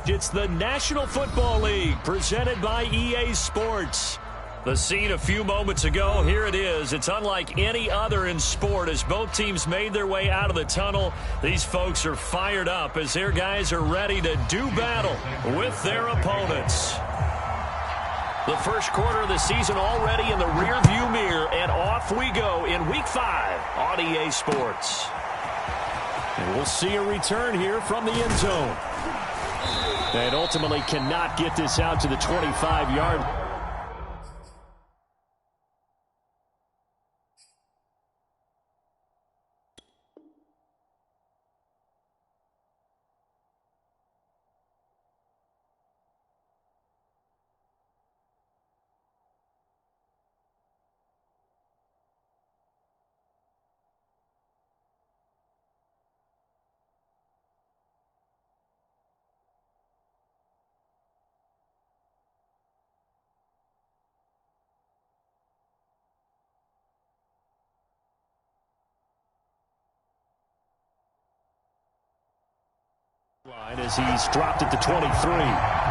It's the National Football League presented by EA Sports. The scene a few moments ago, here it is. It's unlike any other in sport as both teams made their way out of the tunnel. These folks are fired up as their guys are ready to do battle with their opponents. The first quarter of the season already in the rearview mirror, and off we go in Week 5 on EA Sports. And we'll see a return here from the end zone. And ultimately cannot get this out to the 25-yard line. As he's dropped at the 23.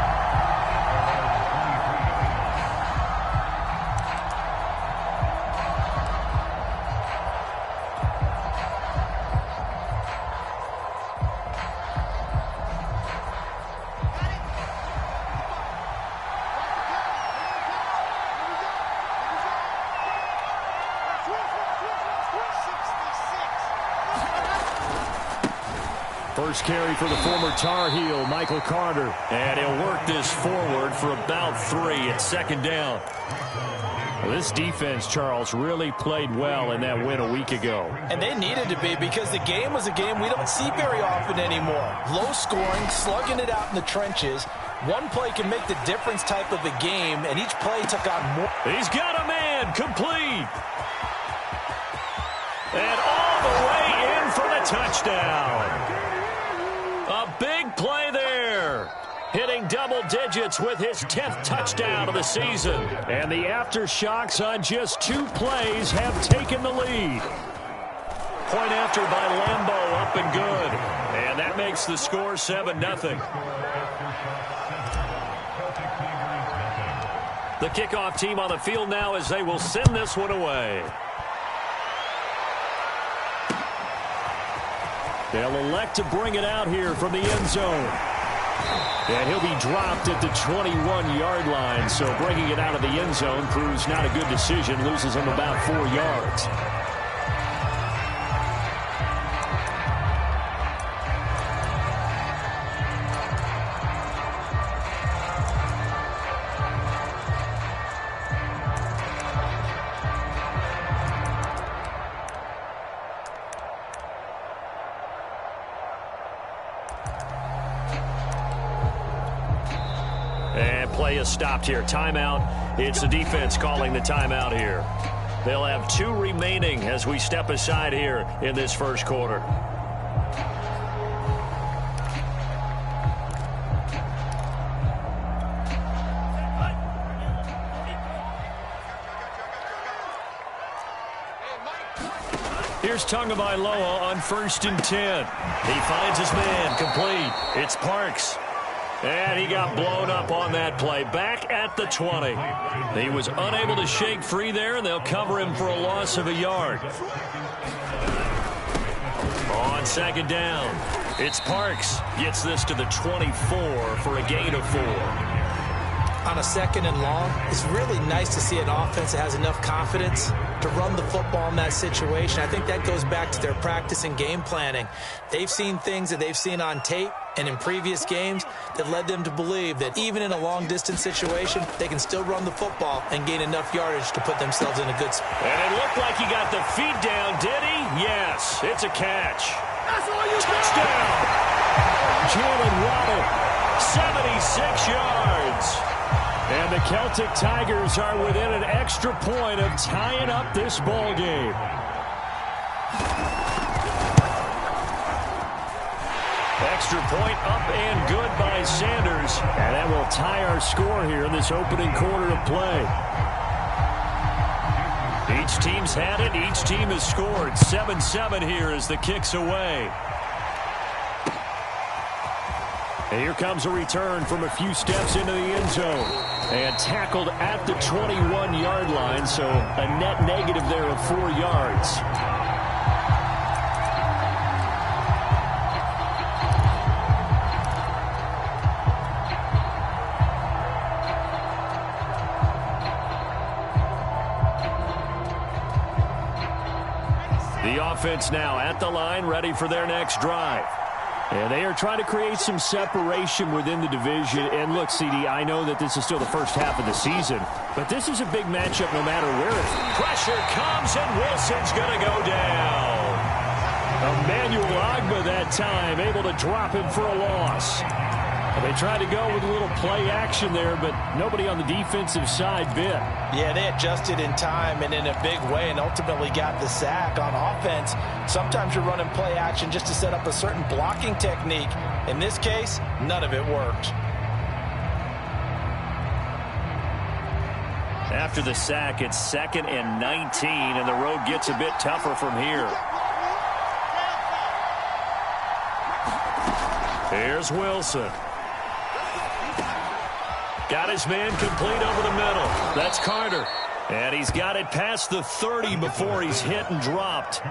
First carry for the former Tar Heel, Michael Carter. And he'll work this forward for about 3 at second down. Well, this defense, Charles, really played well in that win a week ago. And they needed to be because the game was a game we don't see very often anymore. Low scoring, slugging it out in the trenches. One play can make the difference type of a game, and each play took on more. He's got a man, complete. And all the way in for the touchdown. A big play there. Hitting double digits with his 10th touchdown of the season. And the aftershocks on just 2 plays have taken the lead. Point after by Lambeau, up and good. And that makes the score 7-0. The kickoff team on the field now as they will send this one away. They'll elect to bring it out here from the end zone. And he'll be dropped at the 21-yard line. So bringing it out of the end zone proves not a good decision. Loses him about 4 yards. Play is stopped here. Timeout. It's the defense calling the timeout here. They'll have 2 remaining as we step aside here in this first quarter. Here's Tagovailoa on 1st and 10. He finds his man, complete. It's Parks. And he got blown up on that play. Back at the 20. He was unable to shake free there, and they'll cover him for a loss of a yard. On second down, it's Parks. Gets this to the 24 for a gain of 4. On a second and long, it's really nice to see an offense that has enough confidence to run the football in that situation. I think that goes back to their practice and game planning. They've seen things that they've seen on tape and in previous games that led them to believe that even in a long-distance situation, they can still run the football and gain enough yardage to put themselves in a good spot. And it looked like he got the feet down, did he? Yes, it's a catch. That's all you Touchdown! Jalen Waddle, 76 yards. And the Celtic Tigers are within an extra point of tying up this ball game. Extra point up and good by Sanders. And that will tie our score here in this opening quarter of play. Each team's had it. Each team has scored. 7-7 here as the kick's away. And here comes a return from a few steps into the end zone. And tackled at the 21-yard line, so a net negative there of 4 yards. The offense now at the line, ready for their next drive. And they are trying to create some separation within the division. And look, CD, I know that this is still the first half of the season, but this is a big matchup no matter where it's. Pressure comes, and Wilson's going to go down. Emmanuel Ogbah that time, able to drop him for a loss. They tried to go with a little play action there, but nobody on the defensive side bit. Yeah, they adjusted in time and in a big way and ultimately got the sack. On offense, sometimes you're running play action just to set up a certain blocking technique. In this case, none of it worked. After the sack, it's 2nd and 19, and the road gets a bit tougher from here. Here's Wilson. Got his man complete over the middle. That's Carter. And he's got it past the 30 before he's hit and dropped.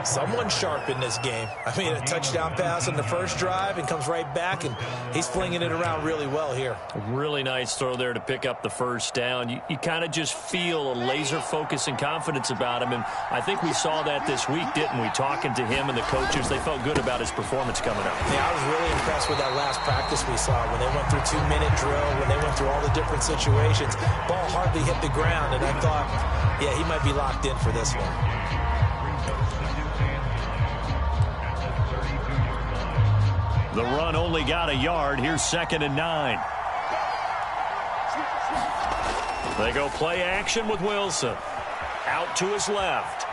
Someone's sharp in this game. I mean, a touchdown pass on the first drive and comes right back, and he's flinging it around really well here. A really nice throw there to pick up the first down. You kind of just feel a laser focus and confidence about him, and I think we saw that this week, didn't we? Talking to him and the coaches, they felt good about his performance coming up. Yeah, I was really impressed with that last practice we saw when they went through 2-minute drill, when they went through all the different situations. Ball hardly hit the ground, and I thought, yeah, he might be locked in for this one. The run only got a yard. Here's 2nd and 9. They go play action with Wilson. Out to his left.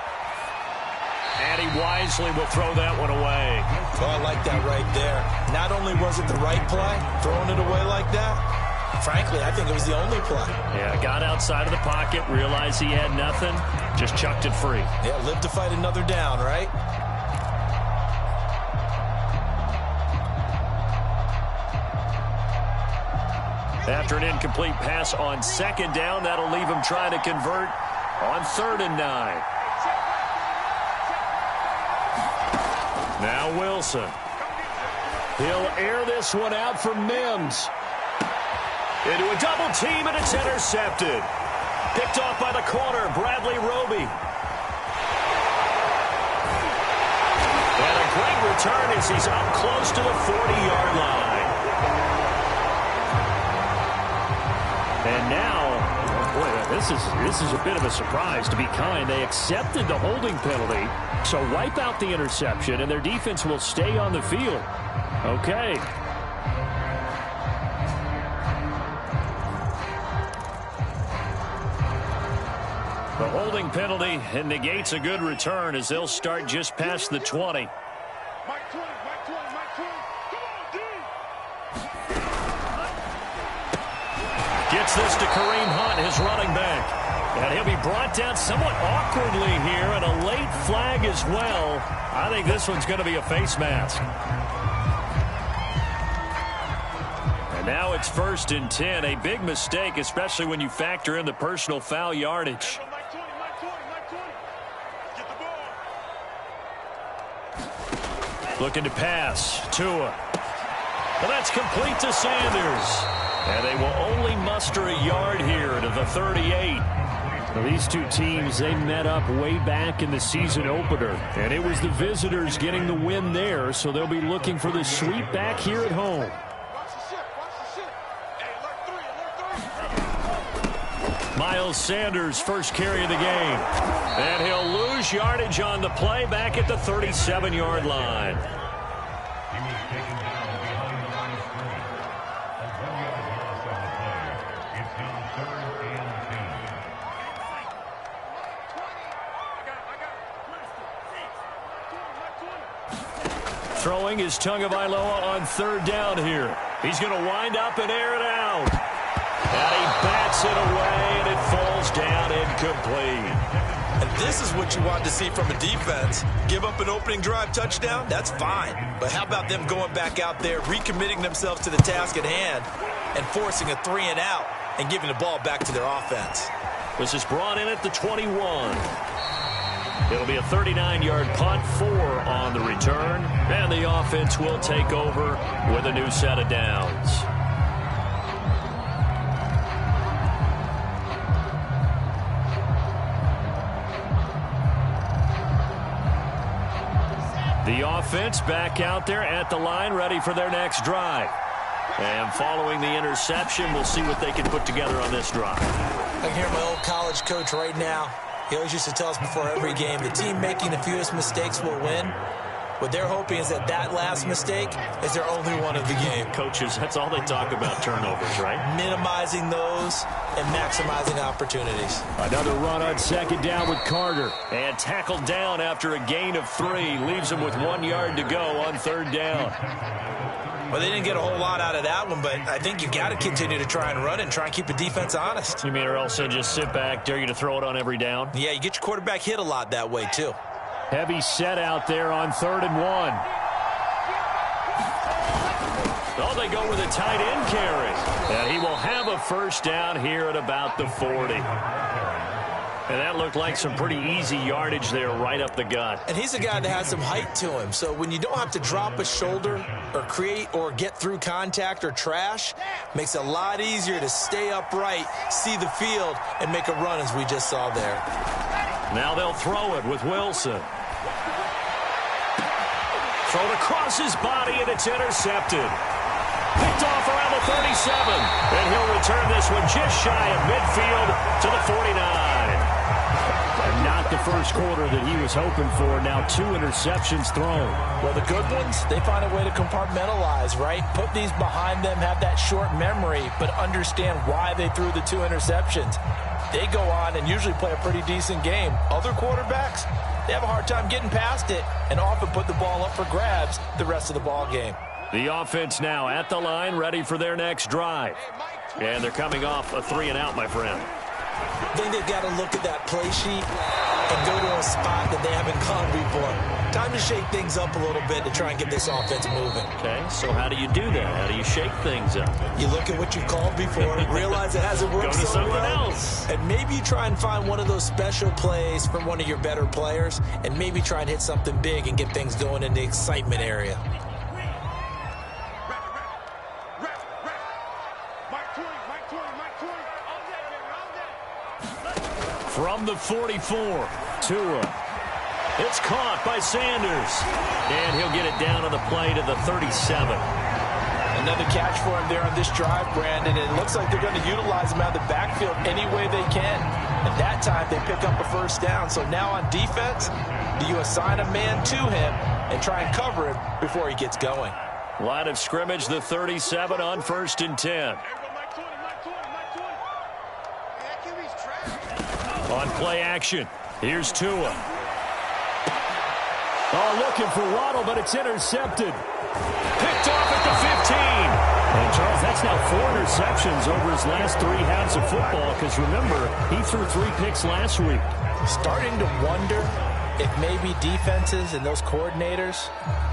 And he wisely will throw that one away. Oh, I like that right there. Not only was it the right play, throwing it away like that, frankly, I think it was the only play. Yeah, got outside of the pocket, realized he had nothing, just chucked it free. Yeah, live to fight another down, right? After an incomplete pass on 2nd down, that'll leave him trying to convert on 3rd and 9. Now Wilson. He'll air this one out for Mims. Into a double team, and it's intercepted. Picked off by the corner, Bradley Roby. And a great return as he's up close to the 40-yard line. And now, boy, this is a bit of a surprise, to be kind. They accepted the holding penalty, so wipe out the interception, and their defense will stay on the field. Okay. The holding penalty negates a good return as they'll start just past the 20. Gets this to Kareem Hunt, his running back. And he'll be brought down somewhat awkwardly here, and a late flag as well. I think this one's going to be a face mask. And now it's 1st and 10. A big mistake, especially when you factor in the personal foul yardage. Looking to pass. Tua. Well, that's complete to Sanders. And they will only muster a yard here to the 38. Well, these two teams, they met up way back in the season opener. And it was the visitors getting the win there, so they'll be looking for the sweep back here at home. Miles Sanders, first carry of the game. And he'll lose yardage on the play back at the 37-yard line. Throwing is Tagovailoa on 3rd down here. He's going to wind up and air it out. And he bats it away, and it falls down incomplete. And this is what you want to see from a defense. Give up an opening drive touchdown, that's fine. But how about them going back out there, recommitting themselves to the task at hand, and forcing a 3-and-out and giving the ball back to their offense. This is brought in at the 21. It'll be a 39-yard punt, 4 on the return, and the offense will take over with a new set of downs. The offense back out there at the line, ready for their next drive. And following the interception, we'll see what they can put together on this drive. I can hear my old college coach right now. He always used to tell us before every game, the team making the fewest mistakes will win. What they're hoping is that that last mistake is their only one of the game. Coaches, that's all they talk about, turnovers, right? Minimizing those and maximizing opportunities. Another run on second down with Carter. And tackled down after a gain of 3. Leaves him with 1 yard to go on third down. Well, they didn't get a whole lot out of that one, but I think you got to continue to try and run it and try and keep the defense honest. You mean, or else just sit back, dare you to throw it on every down? Yeah, you get your quarterback hit a lot that way, too. Heavy set out there on 3rd and 1. Oh, they go with a tight end carry. And he will have a first down here at about the 40. And that looked like some pretty easy yardage there right up the gut. And he's a guy that has some height to him. So when you don't have to drop a shoulder or create or get through contact or trash, makes it a lot easier to stay upright, see the field, and make a run as we just saw there. Now they'll throw it with Wilson. Thrown across his body, and it's intercepted. Picked off around the 37. And he'll return this one just shy of midfield to the 49. And not the first quarter that he was hoping for. Now 2 interceptions thrown. Well, the good ones, they find a way to compartmentalize, right? Put these behind them, have that short memory, but understand why they threw the 2 interceptions. They go on and usually play a pretty decent game. Other quarterbacks, they have a hard time getting past it and often put the ball up for grabs the rest of the ball game. The offense now at the line, ready for their next drive. And they're coming off a 3-and-out, my friend. I think they've got to look at that play sheet and go to a spot that they haven't gone before. Time to shake things up a little bit to try and get this offense moving. Okay, so how do you do that? How do you shake things up? You look at what you've called before, realize it hasn't worked so well. Go to something else. And maybe you try and find one of those special plays from one of your better players, and maybe try and hit something big and get things going in the excitement area. From the 44, Tua. It's caught by Sanders. And he'll get it down on the play to the 37. Another catch for him there on this drive, Brandon. It looks like they're going to utilize him out of the backfield any way they can. At that time, they pick up a first down. So now on defense, do you assign a man to him and try and cover him before he gets going? Line of scrimmage, the 37 on 1st and 10. On play action, here's Tua. Oh, looking for Waddle, but it's intercepted. Picked off at the 15. And, Charles, that's now 4 interceptions over his last 3 halves of football, because, remember, he threw 3 picks last week. Starting to wonder if maybe defenses and those coordinators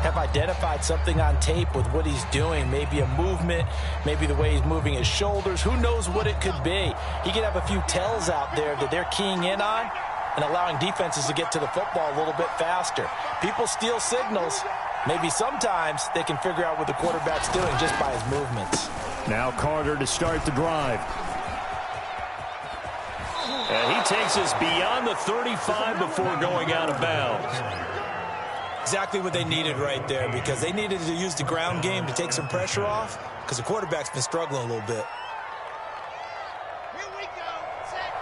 have identified something on tape with what he's doing. Maybe a movement, maybe the way he's moving his shoulders. Who knows what it could be? He could have a few tells out there that they're keying in on and allowing defenses to get to the football a little bit faster. People steal signals. Maybe sometimes they can figure out what the quarterback's doing just by his movements. Now Carter to start the drive. And he takes us beyond the 35 before going out of bounds. Exactly what they needed right there, because they needed to use the ground game to take some pressure off, because the quarterback's been struggling a little bit. Here we go. Set.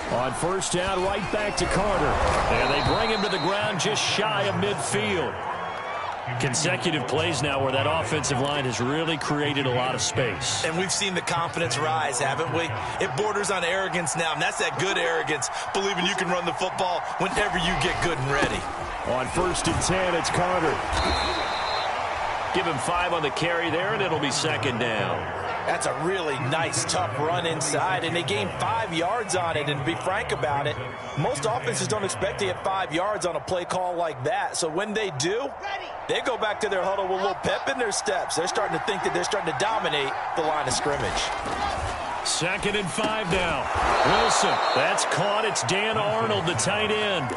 50. On first down, right back to Carter. And they bring him to the ground just shy of midfield. Consecutive plays now where that offensive line has really created a lot of space. And we've seen the confidence rise, haven't we? It borders on arrogance now, and that's that good arrogance, believing you can run the football whenever you get good and ready. On 1st and 10, it's Carter. Give him 5 on the carry there, and it'll be 2nd down. That's a really nice, tough run inside, and they gained 5 yards on it. And to be frank about it, most offenses don't expect to get 5 yards on a play call like that. So when they do, they go back to their huddle with a little pep in their steps. They're starting to think that they're starting to dominate the line of scrimmage. 2nd and 5 now. Wilson, that's caught. It's Dan Arnold, the tight end.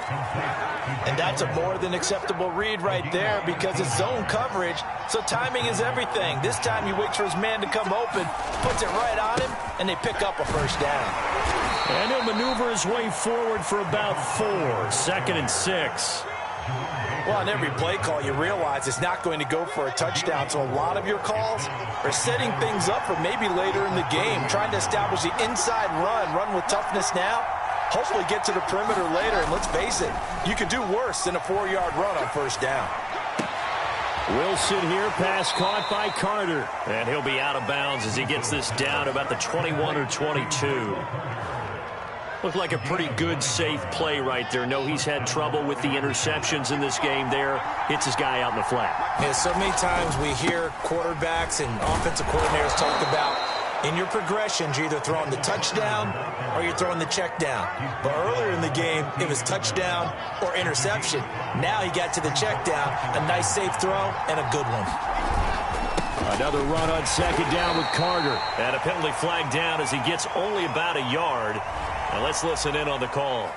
And that's a more than acceptable read right there because it's zone coverage, so timing is everything. This time he waits for his man to come open, puts it right on him, and they pick up a first down. And he'll maneuver his way forward for about 4. 2nd and 6. Well, on every play call, you realize it's not going to go for a touchdown, so a lot of your calls are setting things up for maybe later in the game, trying to establish the inside run with toughness now, hopefully get to the perimeter later, and let's face it, you could do worse than a 4-yard run on first down. Wilson here, pass caught by Carter, and he'll be out of bounds as he gets this down about the 21 or 22. Looked like a pretty good, safe play right there. No, he's had trouble with the interceptions in this game there. Hits his guy out in the flat. Yeah, so many times we hear quarterbacks and offensive coordinators talk about in your progressions, you're either throwing the touchdown or you're throwing the check down. But earlier in the game, it was touchdown or interception. Now he got to the check down, a nice safe throw, and a good one. Another run on 2nd down with Carter. And a penalty flag down as he gets only about a yard. Now let's listen in on the call.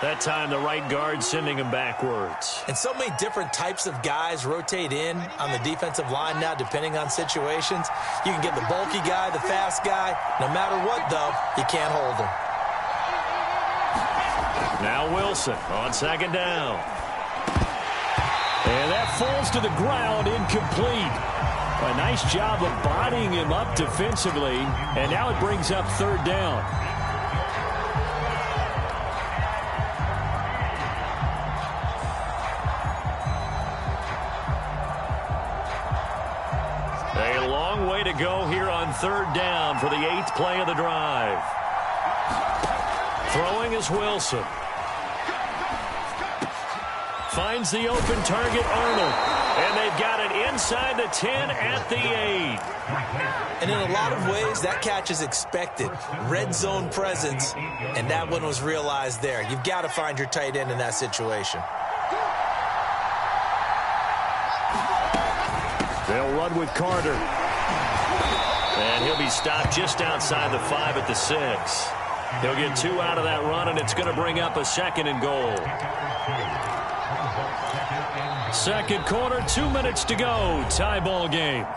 That time the right guard sending him backwards. And so many different types of guys rotate in on the defensive line now depending on situations. You can get the bulky guy, the fast guy. No matter what, though, you can't hold him. Now Wilson on 2nd down. And that falls to the ground, incomplete. A nice job of bodying him up defensively. And now it brings up 3rd down. A long way to go here on 3rd down for the 8th play of the drive. Throwing is Wilson. Finds the open target, Arnold. And they've got it inside the 10 at the 8. And in a lot of ways, that catch is expected. Red zone presence, and that one was realized there. You've got to find your tight end in that situation. They'll run with Carter. And he'll be stopped just outside the 5 at the 6. He'll get 2 out of that run, and it's going to bring up a 2nd and goal. 2nd quarter, 2 minutes to go. Tie ball game.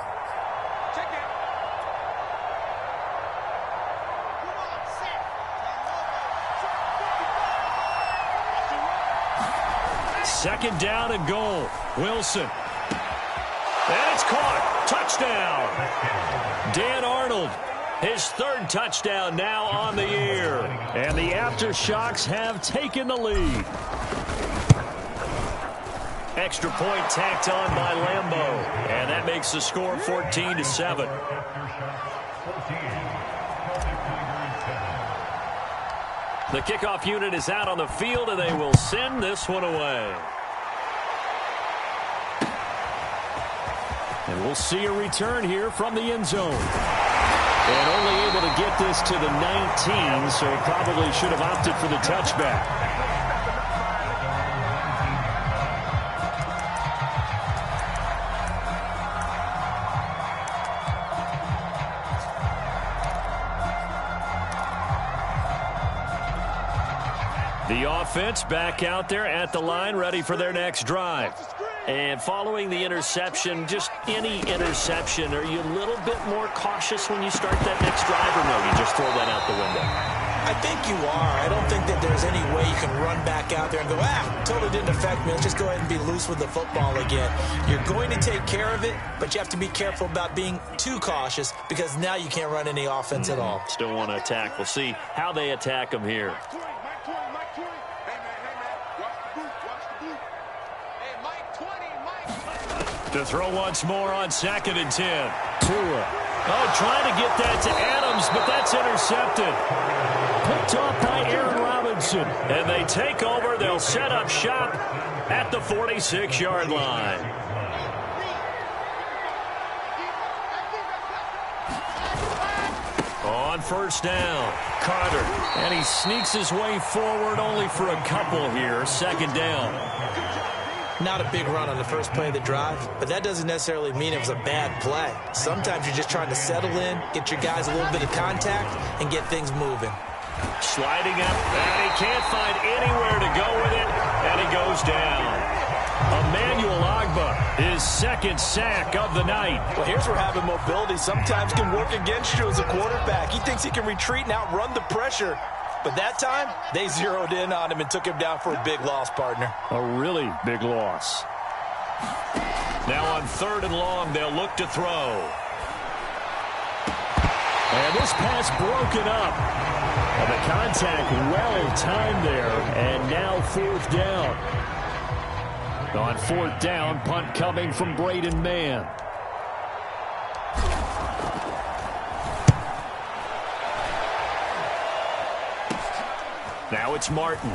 Second down and goal. Wilson. And it's caught. Touchdown. Dan Arnold, his 3rd touchdown now on the year. And the Aftershocks have taken the lead. Extra point tacked on by Lambeau. And that makes the score 14-7. The kickoff unit is out on the field, and they will send this one away. And we'll see a return here from the end zone. And only able to get this to the 19, so probably should have opted for the touchback. The offense back out there at the line, ready for their next drive. And following the interception, just any interception, are you a little bit more cautious when you start that next drive, or no, you just throw that out the window? I think you are. I don't think that there's any way you can run back out there and go, totally didn't affect me. Let's just go ahead and be loose with the football again. You're going to take care of it, but you have to be careful about being too cautious because now you can't run any offense at all. Still want to attack. We'll see how they attack them here. To throw once more on 2nd and 10. Tua. Oh, trying to get that to Adams, but that's intercepted. Picked off by Aaron Robinson. And they take over. They'll set up shop at the 46-yard line. On first down, Carter. And he sneaks his way forward only for a couple here. Second down. Not a big run on the first play of the drive, but that doesn't necessarily mean it was a bad play. Sometimes you're just trying to settle in, get your guys a little bit of contact, and get things moving. Sliding up, and he can't find anywhere to go with it, and he goes down. Emmanuel Ogbah, his second sack of the night. Well, here's where having mobility sometimes can work against you as a quarterback. He thinks he can retreat and outrun the pressure. But that time, they zeroed in on him and took him down for a big loss, partner. A really big loss. Now on third and long, they'll look to throw. And this pass broken up. And the contact well timed there. And now fourth down. On fourth down, punt coming from Braden Mann. Now it's Martin.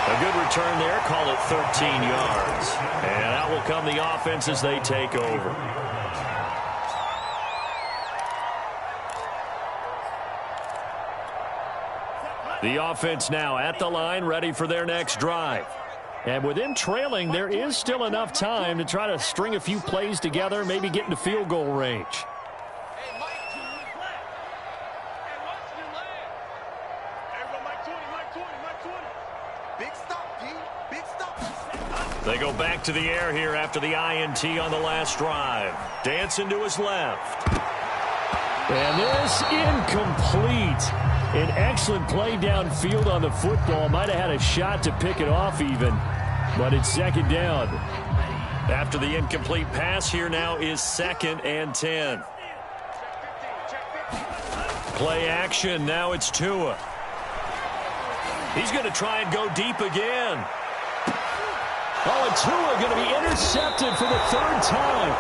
A good return there. Call it 13 yards. And out will come the offense as they take over. The offense now at the line, ready for their next drive. And with them trailing, there is still enough time to try to string a few plays together, maybe get into field goal range. They go back to the air here after the INT on the last drive. Dancing to his left. And this incomplete. An excellent play downfield on the football. Might have had a shot to pick it off even. But it's second down. After the incomplete pass, here now is 2nd and 10. Play action. Now it's Tua. He's going to try and go deep again. Oh, and Tua going to be intercepted for the third time.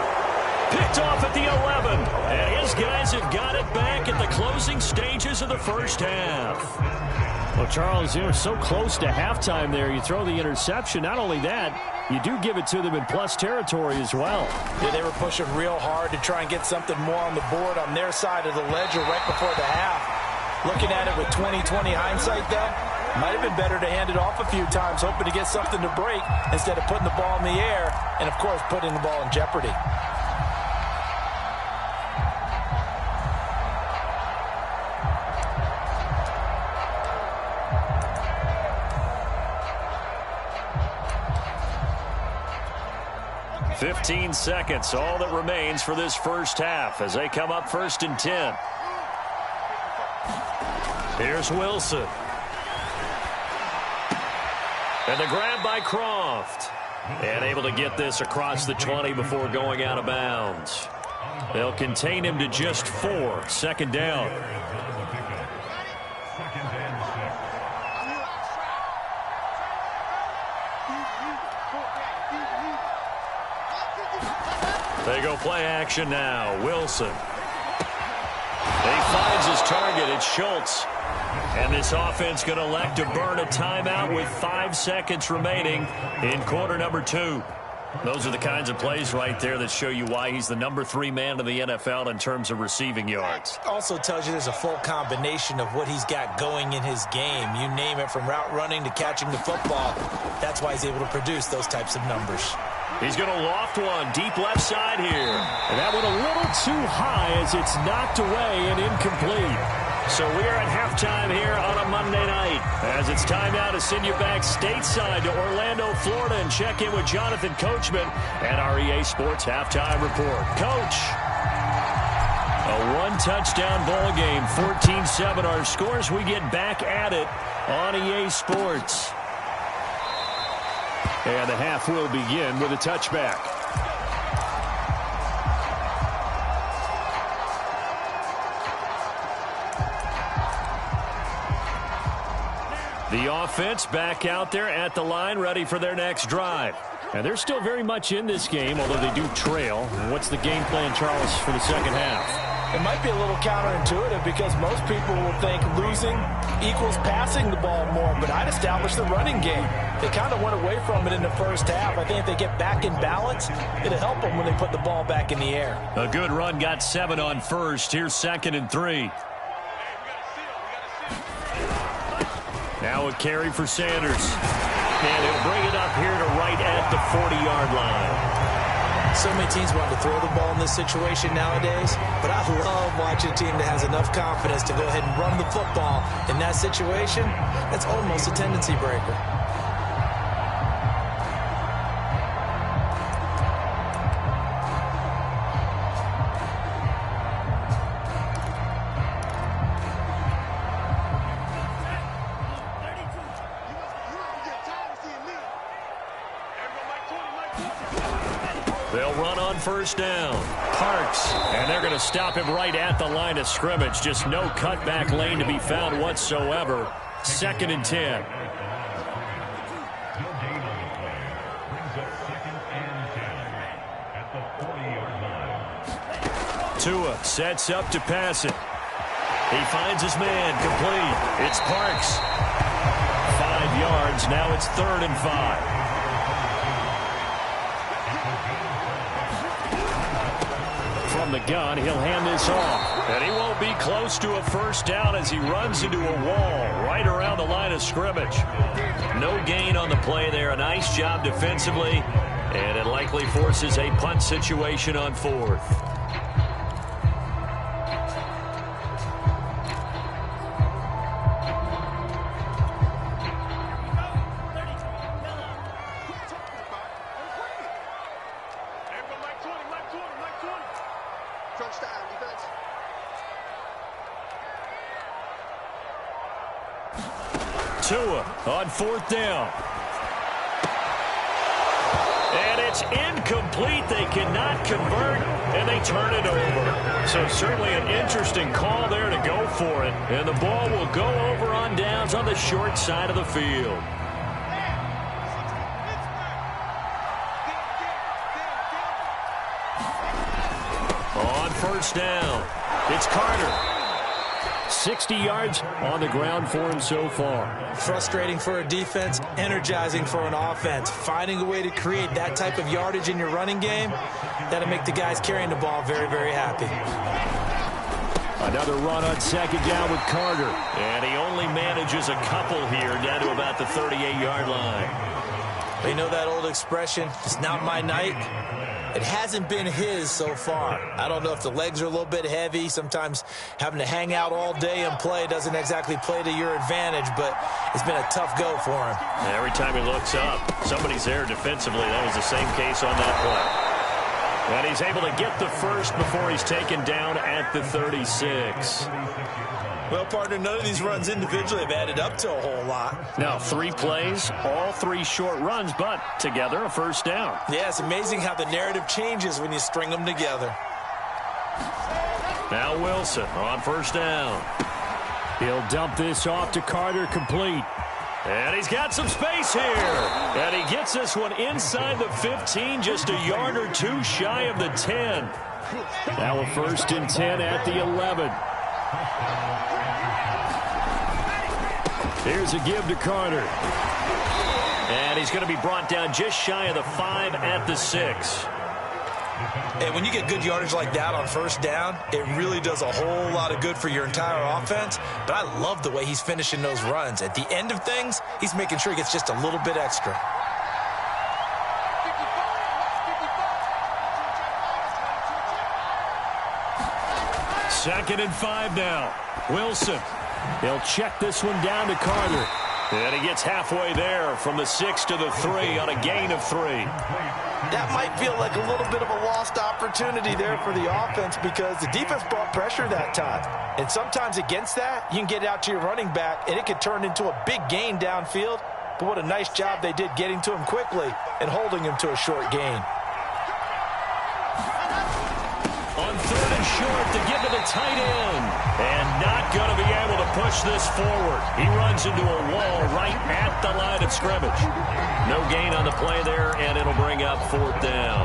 Picked off at the 11. And his guys have got it back at the closing stages of the first half. Well, Charles, you were so close to halftime there. You throw the interception. Not only that, you do give it to them in plus territory as well. Yeah, they were pushing real hard to try and get something more on the board on their side of the ledger right before the half. Looking at it with 20/20 hindsight, though, might have been better to hand it off a few times, hoping to get something to break instead of putting the ball in the air and, of course, putting the ball in jeopardy. "15 seconds, all that remains for this first half as they come up 1st and 10. Here's Wilson. And the grab by Croft. And able to get this across the 20 before going out of bounds. They'll contain him to just 4. Second down. They go play action now. Wilson. He finds his target. It's Schultz. And this offense going to elect to burn a timeout with 5 seconds remaining in quarter number 2. Those are the kinds of plays right there that show you why he's the number 3 man in the NFL in terms of receiving yards. Also tells you there's a full combination of what he's got going in his game. You name it, from route running to catching the football. That's why he's able to produce those types of numbers. He's going to loft one deep left side here. And that one a little too high as it's knocked away and incomplete. So we are at halftime here on a Monday night, as it's time now to send you back stateside to Orlando, Florida, and check in with Jonathan Coachman and our EA Sports Halftime Report. Coach, a one-touchdown ball game, 14-7 our scores. We get back at it on EA Sports. And the half will begin with a touchback. The offense back out there at the line, ready for their next drive. And they're still very much in this game, although they do trail. What's the game plan, Charles, for the second half? It might be a little counterintuitive because most people will think losing equals passing the ball more, but I'd establish the running game. They kind of went away from it in the first half. I think if they get back in balance, it'll help them when they put the ball back in the air. A good run got 7 on first. Here's 2nd and 3. Now a carry for Sanders. And he'll bring it up here to right at the 40-yard line. So many teams want to throw the ball in this situation nowadays, but I love watching a team that has enough confidence to go ahead and run the football in that situation. That's almost a tendency breaker. They'll run on first down. Parks, and they're going to stop him right at the line of scrimmage. Just no cutback lane to be found whatsoever. 2nd and 10. Tua sets up to pass it. He finds his man, complete. It's Parks. 5 yards, now it's 3rd and 5. From the gun, he'll hand this off. And he won't be close to a first down as he runs into a wall right around the line of scrimmage. No gain on the play there. A nice job defensively. And it likely forces a punt situation on 4th. Tua on 4th down. And it's incomplete. They cannot convert, and they turn it over. So certainly an interesting call there to go for it. And the ball will go over on downs on the short side of the field. On first down, it's Carter. 60 yards on the ground for him so far. Frustrating for a defense, energizing for an offense. Finding a way to create that type of yardage in your running game, that'll make the guys carrying the ball very, very happy. Another run on 2nd down with Carter. And he only manages a couple here down to about the 38-yard line. You know that old expression, it's not my night? It hasn't been his so far. I don't know if the legs are a little bit heavy. Sometimes having to hang out all day and play doesn't exactly play to your advantage, but it's been a tough go for him. Every time he looks up, somebody's there defensively. That was the same case on that play. And he's able to get the first before he's taken down at the 36. Well, partner, none of these runs individually have added up to a whole lot. Now, 3 plays, all 3 short runs, but together a first down. Yeah, it's amazing how the narrative changes when you string them together. Now Wilson on first down. He'll dump this off to Carter, complete. And he's got some space here. And he gets this one inside the 15, just a yard or 2 shy of the 10. Now a 1st and 10 at the 11. Here's a give to Carter. And he's going to be brought down just shy of the 5 at the 6. And when you get good yardage like that on first down, it really does a whole lot of good for your entire offense. But I love the way he's finishing those runs. At the end of things, he's making sure he gets just a little bit extra. Second and 5 now. Wilson. He'll check this one down to Carter. And he gets halfway there from the 6 to the 3 on a gain of 3. That might feel like a little bit of a lost opportunity there for the offense because the defense brought pressure that time. And sometimes against that, you can get out to your running back, and it could turn into a big gain downfield. But what a nice job they did getting to him quickly and holding him to a short gain. On 3rd and short to get to the tight end. And not going to be able to push this forward. He runs into a wall right at the line of scrimmage. No gain on the play there, and it'll bring up 4th down.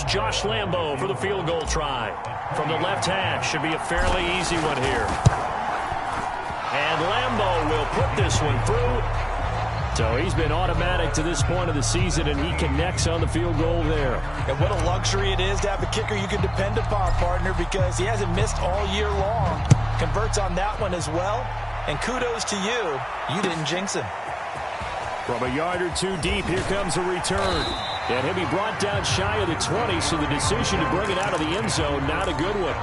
Here's Josh Lambo for the field goal try. From the left hash, should be a fairly easy one here. And Lambo will put this one through. So he's been automatic to this point of the season, and he connects on the field goal there. And what a luxury it is to have a kicker you can depend upon, partner, because he hasn't missed all year long. Converts on that one as well. And kudos to you. You didn't jinx him. From a yard or two deep, here comes a return. And he'll be brought down shy of the 20, so the decision to bring it out of the end zone, not a good one.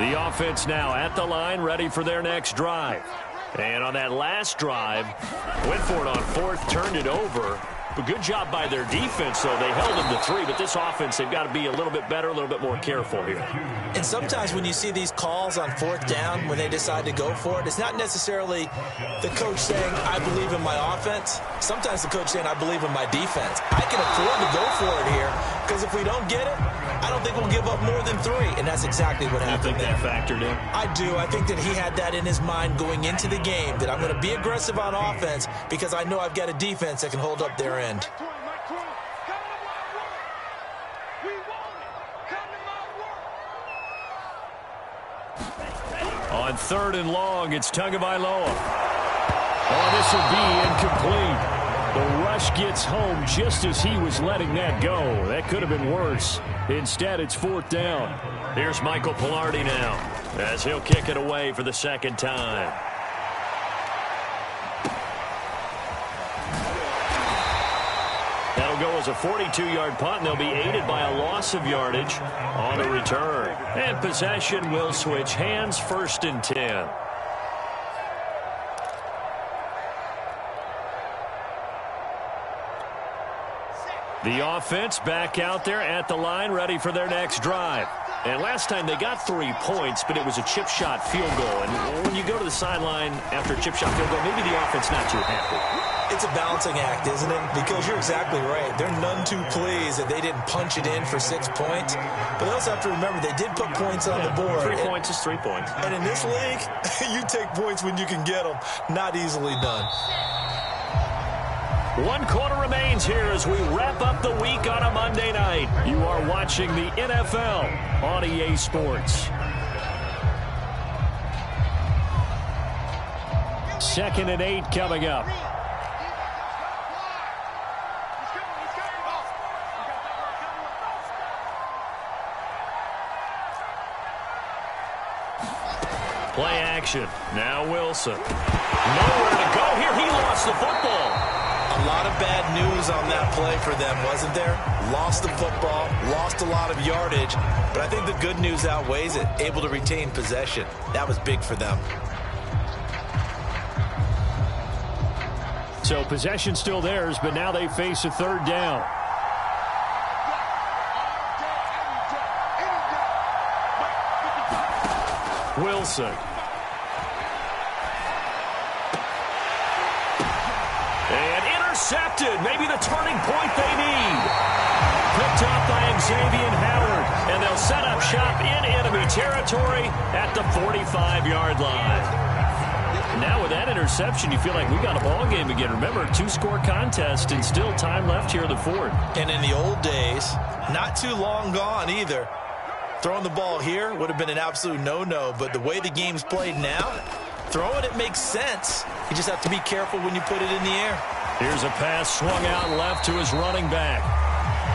The offense now at the line, ready for their next drive. And on that last drive, went for it on fourth, turned it over. But good job by their defense, though. They held them to 3, but this offense, they've got to be a little bit better, a little bit more careful here. And sometimes when you see these calls on fourth down, when they decide to go for it, it's not necessarily the coach saying, I believe in my offense. Sometimes the coach saying, I believe in my defense. I can afford to go for it here, because if we don't get it, I don't think we'll give up more than 3. And that's exactly what happened there. You think that factored in? I do. I think that he had that in his mind going into the game, that I'm going to be aggressive on offense because I know I've got a defense that can hold up their end. On 3rd and long, it's Tagovailoa. Oh, this will be incomplete. The rush gets home just as he was letting that go. That could have been worse. Instead, it's 4th down. Here's Michael Pilardi now as he'll kick it away for the 2nd time. That'll go as a 42-yard punt, and they'll be aided by a loss of yardage on the return. And possession will switch hands, 1st and 10. The offense back out there at the line, ready for their next drive. And last time they got 3 points, but it was a chip shot field goal. And when you go to the sideline after a chip shot field goal, maybe the offense not too happy. It's a balancing act, isn't it? Because you're exactly right. They're none too pleased that they didn't punch it in for 6 points. But they also have to remember they did put points on the board. 3 points is 3 points. And in this league, you take points when you can get them. Not easily done. 1 quarter remains here as we wrap up the week on a Monday night. You are watching the NFL on EA Sports. 2nd and 8 coming up. Play action. Now Wilson. Nowhere to go here. He lost the football. A lot of bad news on that play for them, wasn't there? Lost the football, lost a lot of yardage, but I think the good news outweighs it. Able to retain possession. That was big for them. So possession still theirs, but now they face a 3rd down. Wilson. And intercepted. Maybe the turning point they need. Picked up by Xavier Howard. And they'll set up shop in enemy territory at the 45-yard line. Now with that interception, you feel like we got a ball game again. Remember, 2-score contest and still time left here in the 4th. And in the old days, not too long gone either, throwing the ball here would have been an absolute no-no. But the way the game's played now, throwing it makes sense. You just have to be careful when you put it in the air. Here's a pass swung out left to his running back.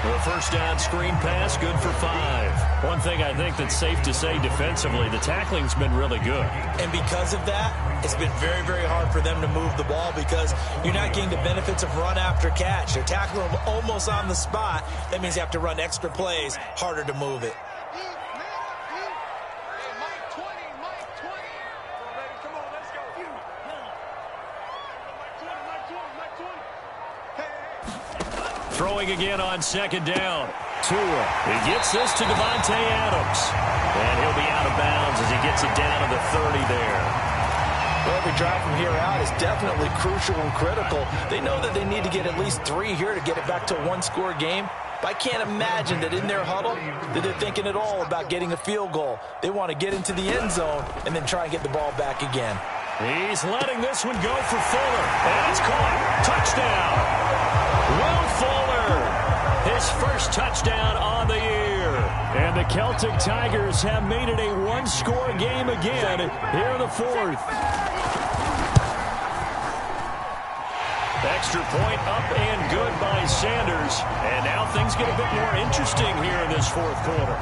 The 1st down screen pass, good for 5. One thing I think that's safe to say defensively, the tackling's been really good. And because of that, it's been very, very hard for them to move the ball because you're not getting the benefits of run after catch. They're tackling them almost on the spot. That means you have to run extra plays, harder to move it. Throwing again on 2nd down. Tua. He gets this to Devontae Adams. And he'll be out of bounds as he gets it down to the 30 there. Well, every drive from here out is definitely crucial and critical. They know that they need to get at least 3 here to get it back to a 1-score game. But I can't imagine that in their huddle that they're thinking at all about getting a field goal. They want to get into the end zone and then try and get the ball back again. He's letting this one go for Fuller. And it's caught. Touchdown. Will Fuller. His first touchdown on the year. And the Celtic Tigers have made it a one-score game again here in the fourth. Extra point up and good by Sanders. And now things get a bit more interesting here in this fourth quarter.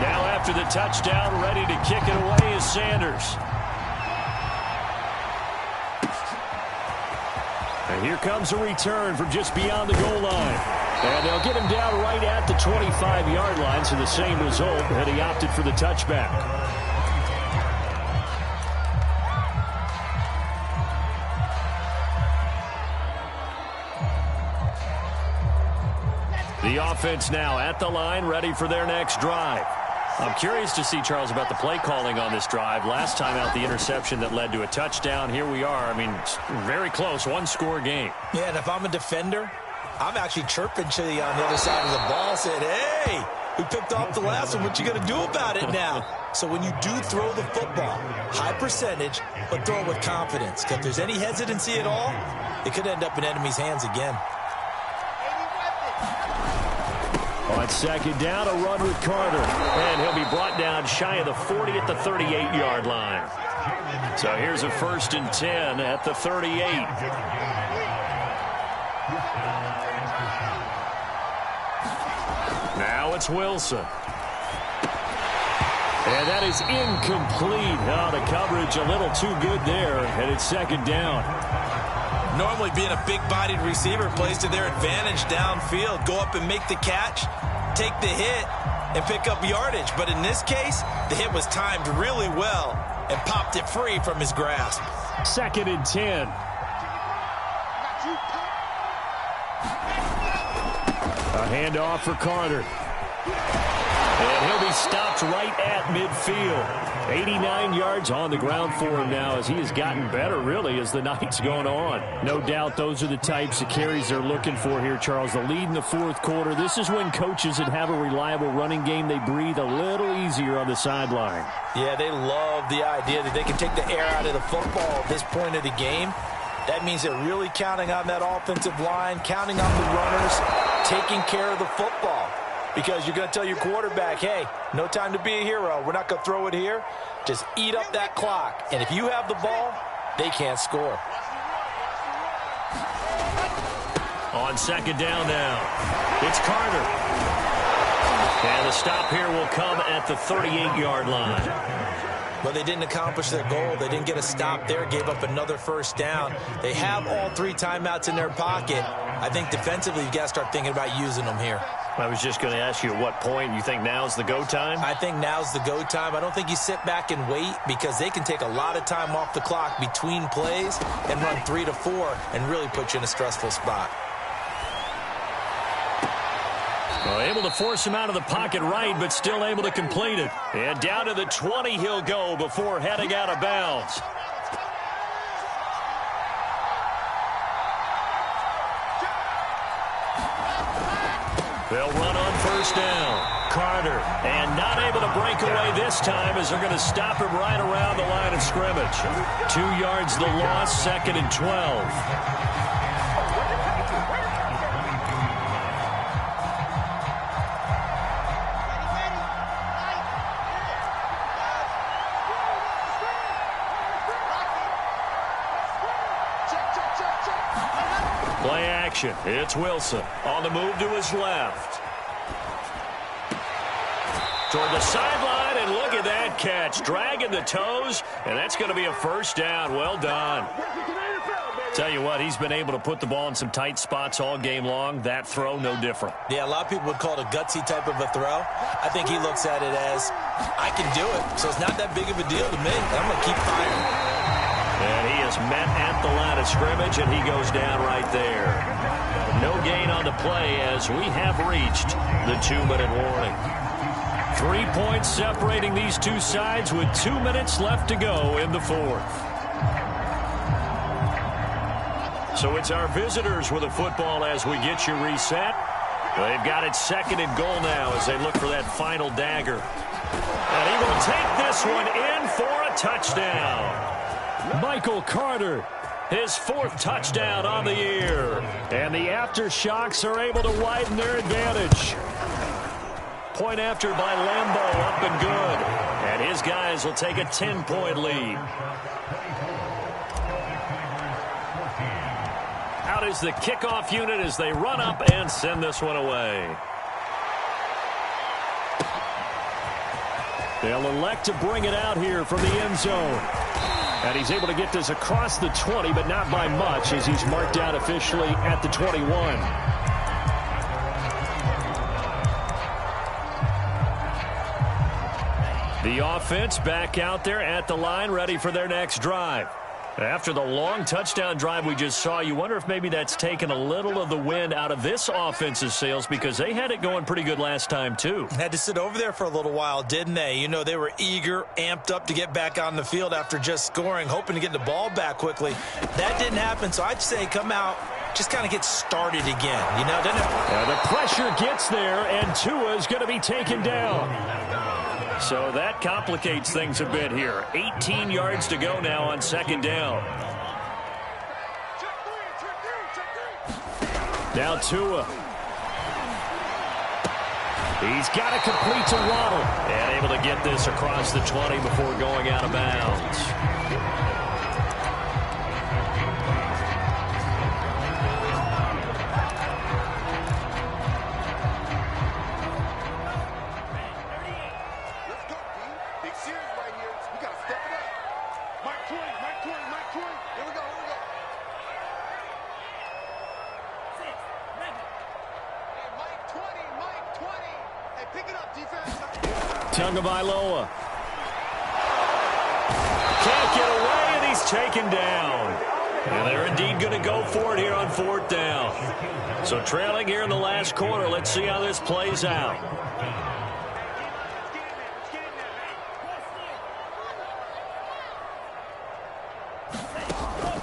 Now after the touchdown, ready to kick it away is Sanders. And here comes a return from just beyond the goal line. And they'll get him down right at the 25-yard line, so the same result, and he opted for the touchback. The offense now at the line, ready for their next drive. I'm curious to see, Charles, about the play calling on this drive. Last time out, the interception that led to a touchdown. Here we are. I mean, very close, one-score game. Yeah, and if I'm a defender, I'm actually chirping to you on the other side of the ball, saying, hey, we picked off the last one. What you going to do about it now? So when you do throw the football, high percentage, but throw it with confidence. Because if there's any hesitancy at all, it could end up in enemy's hands again. On second down, a run with Carter. And he'll be brought down shy of the 40 at the 38-yard line. So here's a 1st and 10 at the 38. Now it's Wilson. And that is incomplete. Oh, the coverage a little too good there. And it's second down. Normally being a big-bodied receiver plays to their advantage downfield. Go up and make the catch, take the hit, and pick up yardage. But in this case, the hit was timed really well and popped it free from his grasp. 2nd and 10. A handoff for Carter. And he'll be stopped right at midfield. 89 yards on the ground for him now as he has gotten better, really, as the night's gone on. No doubt those are the types of carries they're looking for here, Charles. The lead in the fourth quarter. This is when coaches that have a reliable running game, they breathe a little easier on the sideline. Yeah, they love the idea that they can take the air out of the football at this point of the game. That means they're really counting on that offensive line, counting on the runners, taking care of the football. Because you're going to tell your quarterback, hey, no time to be a hero. We're not going to throw it here. Just eat up that clock. And if you have the ball, they can't score. On second down now, it's Carter. And the stop here will come at the 38-yard line. But they didn't accomplish their goal. They didn't get a stop there, gave up another first down. They have all 3 timeouts in their pocket. I think defensively you've got to start thinking about using them here. I was just going to ask you at what point you think now's the go time? I think now's the go time. I don't think you sit back and wait because they can take a lot of time off the clock between plays and run 3 to 4 and really put you in a stressful spot. Well, able to force him out of the pocket right, but still able to complete it. And down to the 20 he'll go before heading out of bounds. They'll run on first down. Carter, and not able to break away this time as they're going to stop him right around the line of scrimmage. 2 yards the loss, 2nd and 12. Play action. It's Wilson on the move to his left. Toward the sideline, and look at that catch. Dragging the toes, and that's going to be a first down. Well done. Tell you what, he's been able to put the ball in some tight spots all game long. That throw, no different. Yeah, a lot of people would call it a gutsy type of a throw. I think he looks at it as, I can do it, so it's not that big of a deal to me. I'm going to keep firing. And he is met at the line of scrimmage, and he goes down right there. No gain on the play as we have reached the 2-minute warning. 3 points separating these two sides with 2 minutes left to go in the fourth. So it's our visitors with the football as we get you reset. They've got it 2nd and goal now as they look for that final dagger. And he will take this one in for a touchdown. Michael Carter, his 4th touchdown on the year. And the aftershocks are able to widen their advantage. Point after by Lambeau, up and good. And his guys will take a 10-point lead. Out is the kickoff unit as they run up and send this one away. They'll elect to bring it out here from the end zone. And he's able to get this across the 20, but not by much as he's marked out officially at the 21. The offense back out there at the line, ready for their next drive. After the long touchdown drive we just saw, you wonder if maybe that's taken a little of the wind out of this offense's sails because they had it going pretty good last time, too. Had to sit over there for a little while, didn't they? You know, they were eager, amped up to get back on the field after just scoring, hoping to get the ball back quickly. That didn't happen, so I'd say come out, just kind of get started again. You know, doesn't it? The pressure gets there, and Tua is going to be taken down. So that complicates things a bit here. 18 yards to go now on 2nd down. Now Tua. He's got to complete to Waddle. And able to get this across the 20 before going out of bounds. Tagovailoa. Can't get away, and he's taken down. And they're indeed going to go for it here on 4th down. So trailing here in the last quarter. Let's see how this plays out.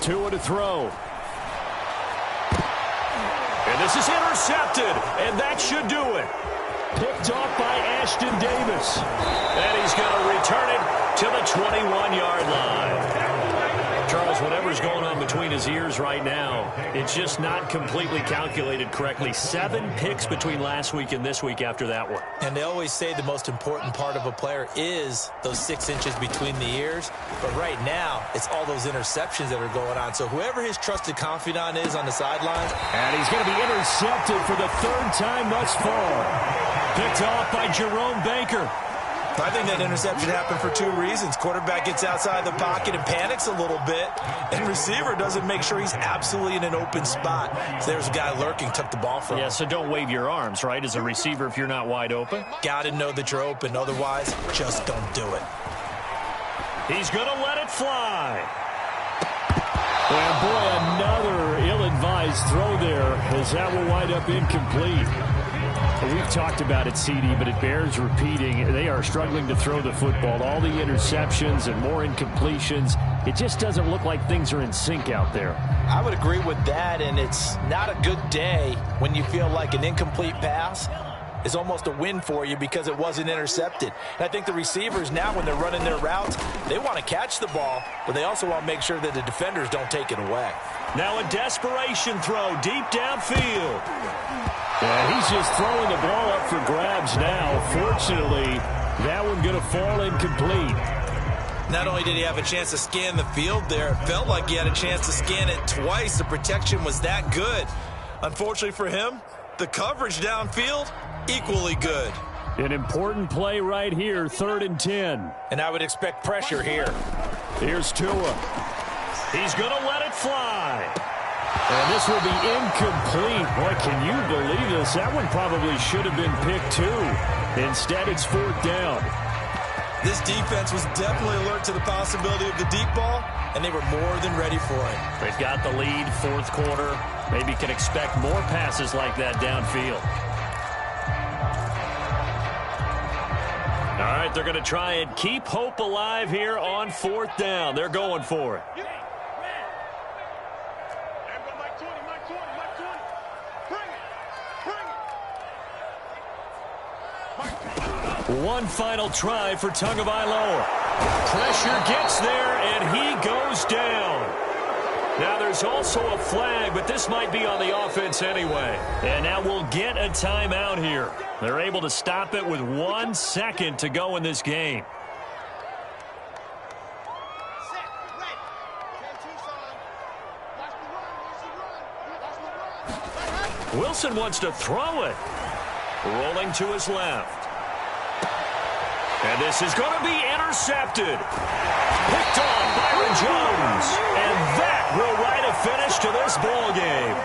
Tua to throw. And this is intercepted, and that should do it. Picked off by Ashton Davis. And he's going to return it to the 21-yard line. Charles, whatever's going on between his ears right now, it's just not completely calculated correctly. 7 picks between last week and this week after that one. And they always say the most important part of a player is those 6 inches between the ears. But right now, it's all those interceptions that are going on. So whoever his trusted confidant is on the sidelines. And he's going to be intercepted for the 3rd time thus far. Picked off by Jerome Baker. I think that interception happened for 2 reasons. Quarterback gets outside the pocket and panics a little bit, and receiver doesn't make sure he's absolutely in an open spot. So there's a guy lurking, took the ball from him. Yeah, so don't wave your arms, right, as a receiver if you're not wide open. Got to know that you're open. Otherwise, just don't do it. He's going to let it fly. And boy, another ill-advised throw there as that will wind up incomplete. We've talked about it, CD, but it bears repeating. They are struggling to throw the football. All the interceptions and more incompletions. It just doesn't look like things are in sync out there. I would agree with that, and it's not a good day when you feel like an incomplete pass is almost a win for you because it wasn't intercepted. And I think the receivers now, when they're running their routes, they want to catch the ball, but they also want to make sure that the defenders don't take it away. Now a desperation throw deep downfield. Yeah, he's just throwing the ball up for grabs now. Fortunately, that one going to fall incomplete. Not only did he have a chance to scan the field there, it felt like he had a chance to scan it twice. The protection was that good. Unfortunately for him, the coverage downfield, equally good. An important play right here, 3rd and 10. And I would expect pressure here. Here's Tua. He's going to let it fly. And this will be incomplete. Boy, can you believe this? That one probably should have been picked too. Instead, it's 4th down. This defense was definitely alert to the possibility of the deep ball, and they were more than ready for it. They've got the lead, 4th quarter. Maybe can expect more passes like that downfield. All right, they're going to try and keep hope alive here on 4th down. They're going for it. One final try for Tagovailoa. Pressure gets there, and he goes down. Now, there's also a flag, but this might be on the offense anyway. And now we'll get a timeout here. They're able to stop it with 1 second to go in this game. Wilson wants to throw it. Rolling to his left. And this is going to be intercepted. Picked off Byron Jones. And that will write a finish to this ball game.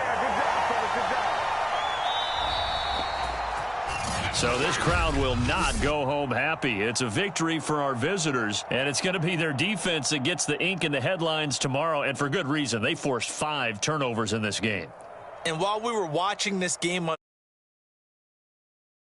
So this crowd will not go home happy. It's a victory for our visitors, and it's going to be their defense that gets the ink in the headlines tomorrow, and for good reason. They forced 5 turnovers in this game. And while we were watching this game